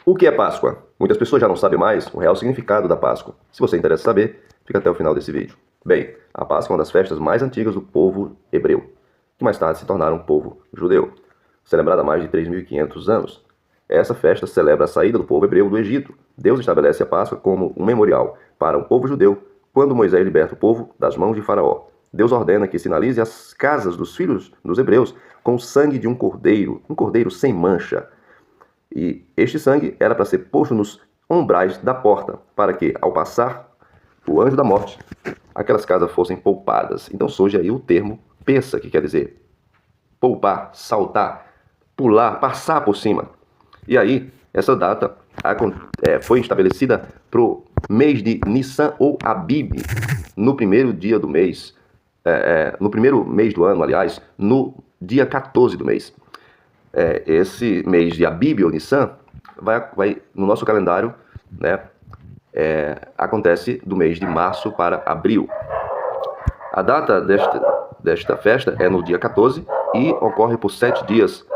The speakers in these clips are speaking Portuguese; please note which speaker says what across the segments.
Speaker 1: O que é Páscoa? Muitas pessoas já não sabem mais o real significado da Páscoa. Se você interessa saber, fica até o final desse vídeo. Bem, a Páscoa é uma das festas mais antigas do povo hebreu, que mais tarde se tornaram um povo judeu, celebrada há mais de 3.500 anos. Essa festa celebra a saída do povo hebreu do Egito. Deus estabelece a Páscoa como um memorial para o povo judeu quando Moisés liberta o povo das mãos de Faraó. Deus ordena que sinalize as casas dos filhos dos hebreus com o sangue de um cordeiro sem mancha. E este sangue era para ser posto nos umbrais da porta, para que, ao passar o anjo da morte, aquelas casas fossem poupadas. Então surge aí o termo pensa, que quer dizer poupar, saltar, pular, passar por cima. E aí, essa data foi estabelecida para o mês de Nissan ou Abib, no primeiro dia do mês, no primeiro mês do ano, aliás, no dia 14 do mês. Esse mês de Abib ou Nissan vai no nosso calendário, né, acontece do mês de março para abril. A data desta festa é no dia 14 e ocorre por 7 dias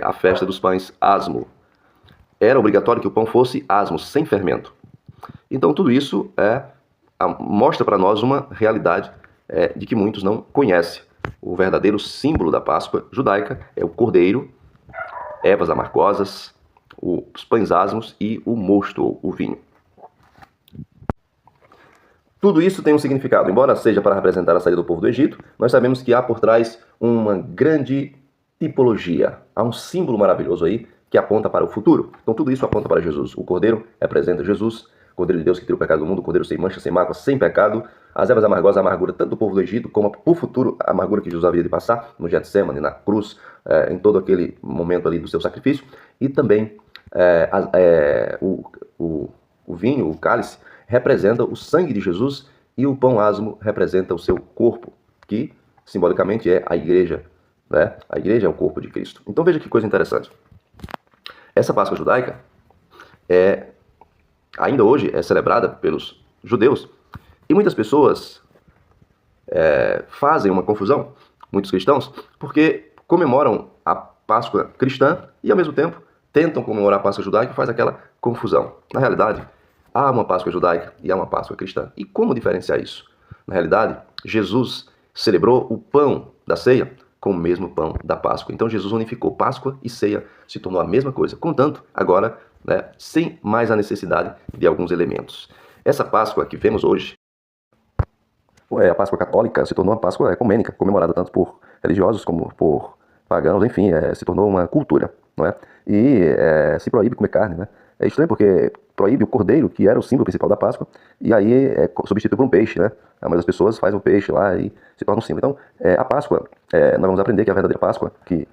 Speaker 1: a festa dos pães asmo. Era obrigatório que o pão fosse asmo, sem fermento. Então tudo isso mostra para nós uma realidade de que muitos não conhecem. O verdadeiro símbolo da Páscoa judaica é o cordeiro, ervas amargosas, os pães asmos e o mosto, ou o vinho. Tudo isso tem um significado. Embora seja para representar a saída do povo do Egito, nós sabemos que há por trás uma grande tipologia. Há um símbolo maravilhoso aí que aponta para o futuro. Então tudo isso aponta para Jesus. O cordeiro representa Jesus, o cordeiro de Deus que tira o pecado do mundo, o cordeiro sem mancha, sem mácula, sem pecado. As ervas amargosas, a amargura tanto do povo do Egito como o futuro, a amargura que Jesus havia de passar no Getsemane, na cruz, em todo aquele momento ali do seu sacrifício. E também o vinho, o cálice, representa o sangue de Jesus e o pão asmo representa o seu corpo, que simbolicamente é a igreja, né? A igreja é o corpo de Cristo. Então veja que coisa interessante. Essa Páscoa judaica ainda hoje é celebrada pelos judeus e muitas pessoas fazem uma confusão, muitos cristãos, porque comemoram a Páscoa cristã e ao mesmo tempo tentam comemorar a Páscoa judaica e faz aquela confusão. Na realidade, há uma Páscoa judaica e há uma Páscoa cristã. E como diferenciar isso? Na realidade, Jesus celebrou o pão da ceia com o mesmo pão da Páscoa. Então Jesus unificou Páscoa e ceia, se tornou a mesma coisa. Contanto, agora, sem mais a necessidade de alguns elementos. Essa Páscoa que vemos hoje, a Páscoa católica, se tornou uma Páscoa ecumênica, comemorada tanto por religiosos como por pagãos, enfim, se tornou uma cultura, não é? E se proíbe comer carne, né? É estranho porque proíbe o cordeiro, que era o símbolo principal da Páscoa, e aí substitui por um peixe, né? A maioria das pessoas faz o peixe lá e se torna um símbolo. Então, a Páscoa, nós vamos aprender que a verdadeira Páscoa, que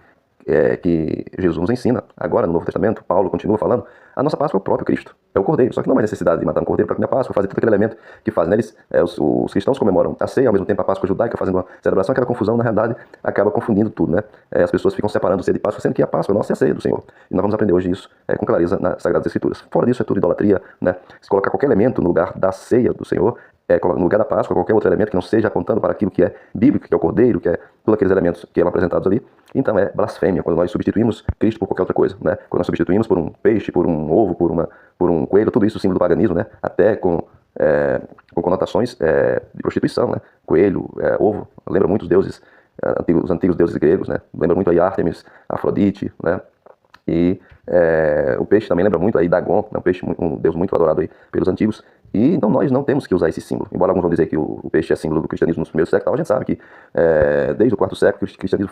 Speaker 1: Jesus nos ensina, agora no Novo Testamento, Paulo continua falando, a nossa Páscoa é o próprio Cristo, é o cordeiro. Só que não há mais necessidade de matar um cordeiro para comer a Páscoa, fazer todo aquele elemento que fazem. Os cristãos comemoram a ceia, ao mesmo tempo a Páscoa judaica, fazendo uma celebração, aquela confusão, na realidade, acaba confundindo tudo, né? As pessoas ficam separando o ceia de Páscoa, sendo que a Páscoa nossa é a ceia do Senhor. E nós vamos aprender hoje isso com clareza nas Sagradas Escrituras. Fora disso é tudo idolatria, né? Se colocar qualquer elemento no lugar da ceia do Senhor, no lugar da Páscoa, qualquer outro elemento que não seja apontando para aquilo que é bíblico, que é o cordeiro, que é todos aqueles elementos que eram apresentados ali, então é blasfêmia, quando nós substituímos Cristo por qualquer outra coisa, né? Quando nós substituímos por um peixe, por um ovo, por um coelho, tudo isso símbolo do paganismo, né? Até com conotações de prostituição, né? Coelho, ovo, lembra muito os deuses, os antigos deuses gregos, né? Lembra muito aí Ártemis, Afrodite, né? E o peixe também lembra muito aí Dagon, um deus muito adorado aí pelos antigos. E então nós não temos que usar esse símbolo. Embora alguns vão dizer que o peixe é símbolo do cristianismo nos primeiros séculos, a gente sabe que desde o quarto século o cristianismo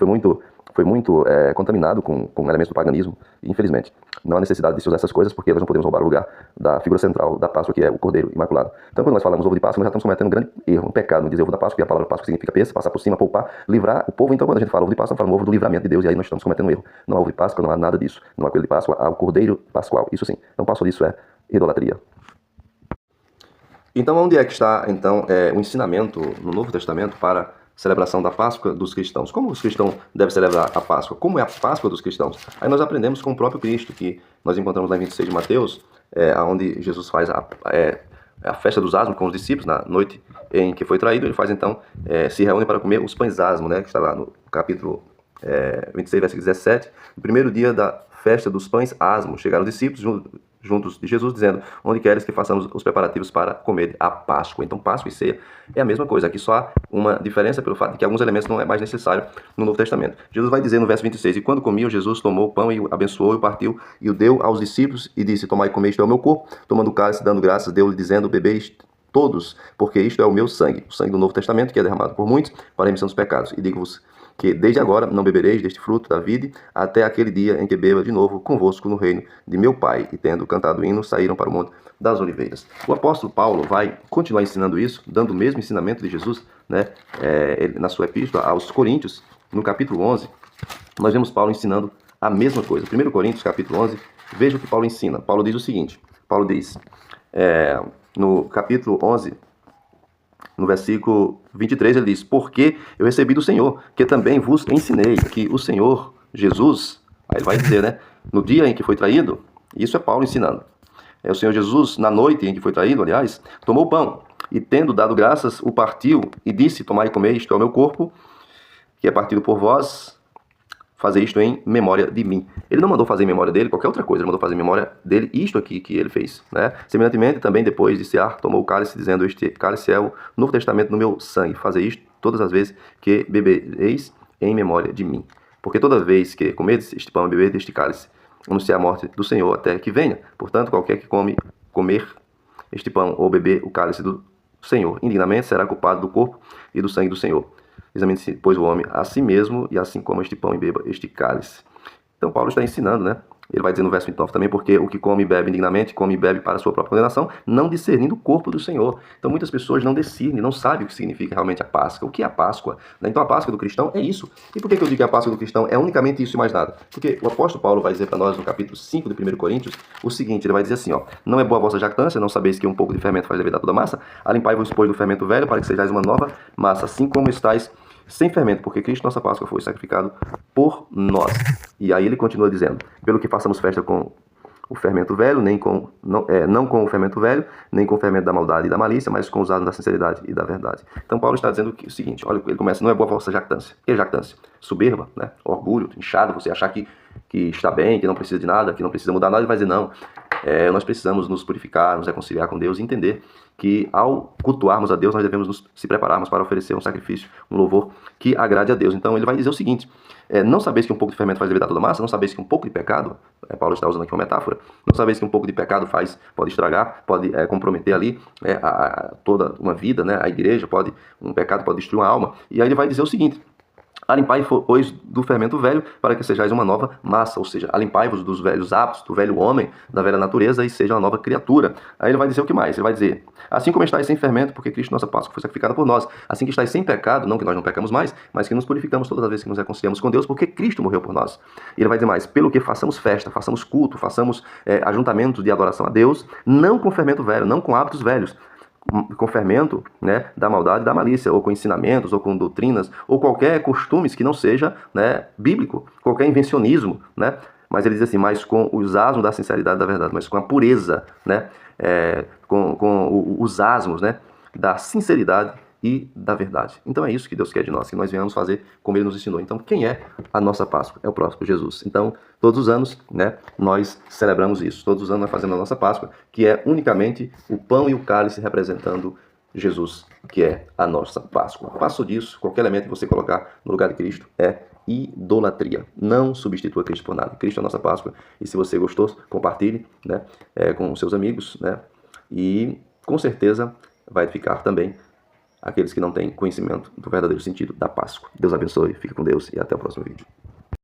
Speaker 1: foi muito contaminado com elementos do paganismo, infelizmente. Não há necessidade de se usar essas coisas porque nós não podemos roubar o lugar da figura central da Páscoa, que é o Cordeiro Imaculado. Então quando nós falamos ovo de Páscoa, nós já estamos cometendo um grande erro, um pecado em dizer ovo da Páscoa, e a palavra Páscoa significa pensa, passar por cima, poupar, livrar o povo. Então quando a gente fala ovo de Páscoa, nós falamos ovo do livramento de Deus, e aí nós estamos cometendo um erro. Não há ovo de Páscoa, não há nada disso. Não há coelho de Páscoa, há o Cordeiro Pascual, isso sim. Então passo disso é idolatria. Então, onde é que está, então, o ensinamento no Novo Testamento para a celebração da Páscoa dos cristãos? Como os cristãos devem celebrar a Páscoa? Como é a Páscoa dos cristãos? Aí nós aprendemos com o próprio Cristo, que nós encontramos lá em 26 de Mateus, onde Jesus faz a festa dos asmos com os discípulos, na noite em que foi traído. Ele faz, então, se reúne para comer os pães asmos, né, que está lá no capítulo 26, versículo 17. No primeiro dia da festa dos pães asmos, chegaram os discípulos juntos de Jesus, dizendo: onde queres que façamos os preparativos para comer a Páscoa. Então, Páscoa e ceia é a mesma coisa. Aqui só há uma diferença pelo fato de que alguns elementos não é mais necessário no Novo Testamento. Jesus vai dizer no verso 26, e quando comiam, Jesus tomou o pão e o abençoou e o partiu e o deu aos discípulos e disse: tomai e comei, isto é o meu corpo. Tomando o cálice, dando graças, deu-lhe dizendo: bebeis todos, porque isto é o meu sangue, o sangue do Novo Testamento, que é derramado por muitos para a remissão dos pecados. E digo-vos que desde agora não bebereis deste fruto da vide, até aquele dia em que beba de novo convosco no reino de meu Pai. E tendo cantado o hino, saíram para o Monte das Oliveiras. O apóstolo Paulo vai continuar ensinando isso, dando o mesmo ensinamento de Jesus, né? Na sua epístola aos Coríntios, no capítulo 11, nós vemos Paulo ensinando a mesma coisa. 1 Coríntios, capítulo 11, veja o que Paulo ensina. Paulo diz o seguinte, Paulo diz, no capítulo 11, no versículo 23, ele diz: porque eu recebi do Senhor, que também vos ensinei, que o Senhor Jesus, aí ele vai dizer, né, no dia em que foi traído, isso é Paulo ensinando, o Senhor Jesus, na noite em que foi traído, aliás, tomou o pão, e tendo dado graças, o partiu, e disse: tomai e comei, isto é o meu corpo, que é partido por vós, fazer isto em memória de mim. Ele não mandou fazer em memória dele qualquer outra coisa, ele mandou fazer em memória dele isto aqui que ele fez, né? Semelhantemente, também depois de cear, tomou o cálice, dizendo: este cálice é o Novo Testamento no meu sangue. Fazer isto todas as vezes que bebereis em memória de mim. Porque toda vez que comedes este pão e beber deste cálice, anunciar a morte do Senhor até que venha. Portanto, qualquer que comer este pão ou beber o cálice do Senhor indignamente será culpado do corpo e do sangue do Senhor. Examine-se, pois, o homem a si mesmo, e assim coma este pão e beba este cálice. Então, Paulo está ensinando, né? Ele vai dizer no verso 29 também: porque o que come e bebe indignamente, come e bebe para a sua própria condenação, não discernindo o corpo do Senhor. Então, muitas pessoas não discernem, não sabem o que significa realmente a Páscoa. O que é a Páscoa? Então, a Páscoa do cristão é isso. E por que eu digo que a Páscoa do cristão é unicamente isso e mais nada? Porque o apóstolo Paulo vai dizer para nós, no capítulo 5 de 1 Coríntios, o seguinte: ele vai dizer assim, ó: não é boa a vossa jactância, não sabeis que um pouco de fermento faz levedar toda a massa? Alimpai-vos, pois, do fermento velho, para que sejais uma nova massa, assim como estáis sem fermento, porque Cristo, nossa Páscoa, foi sacrificado por nós. E aí ele continua dizendo: pelo que façamos festa com o fermento velho, não com o fermento velho, nem com o fermento da maldade e da malícia, mas com os asmos da sinceridade e da verdade. Então Paulo está dizendo o seguinte, olha, ele começa: não é boa a vossa jactância. O que é jactância? Soberba, né? Orgulho, inchado, você achar que está bem, que não precisa de nada, que não precisa mudar nada. Ele vai dizer: não, nós precisamos nos purificar, nos reconciliar com Deus e entender que ao cultuarmos a Deus, nós devemos se prepararmos para oferecer um sacrifício, um louvor que agrade a Deus. Então ele vai dizer o seguinte: não sabeis que um pouco de fermento faz levedar toda a massa? Não sabeis que um pouco de pecado, Paulo está usando aqui uma metáfora, não sabeis que um pouco de pecado pode estragar, pode comprometer ali toda uma vida, né? A igreja, um pecado pode destruir uma alma. E aí ele vai dizer o seguinte: alimpai, pois, do fermento velho, para que sejais uma nova massa, ou seja, alimpai-vos dos velhos hábitos, do velho homem, da velha natureza, e seja uma nova criatura. Aí ele vai dizer o que mais? Ele vai dizer: assim como estáis sem fermento, porque Cristo, nossa Páscoa, foi sacrificada por nós, assim que estáis sem pecado, não que nós não pecamos mais, mas que nos purificamos todas as vezes que nos reconciliamos com Deus, porque Cristo morreu por nós. E ele vai dizer mais: pelo que façamos festa, façamos culto, façamos ajuntamento de adoração a Deus, não com fermento velho, não com hábitos velhos, com fermento, né, da maldade e da malícia, ou com ensinamentos, ou com doutrinas, ou qualquer costumes que não seja, né, bíblico, qualquer invencionismo, né? Mas ele diz assim: mas com os asmos da sinceridade e da verdade, mas com a pureza, né, com os asmos, né, da sinceridade e da verdade. Então é isso que Deus quer de nós, que nós venhamos fazer como Ele nos ensinou. Então, quem é a nossa Páscoa? É o próprio Jesus. Então, todos os anos, né, nós celebramos isso. Todos os anos nós fazemos a nossa Páscoa, que é unicamente o pão e o cálice representando Jesus, que é a nossa Páscoa. Passo disso, qualquer elemento que você colocar no lugar de Cristo é idolatria. Não substitua Cristo por nada. Cristo é a nossa Páscoa. E se você gostou, compartilhe, né, com seus amigos, né, e com certeza vai edificar também aqueles que não têm conhecimento do verdadeiro sentido da Páscoa. Deus abençoe, fique com Deus e até o próximo vídeo.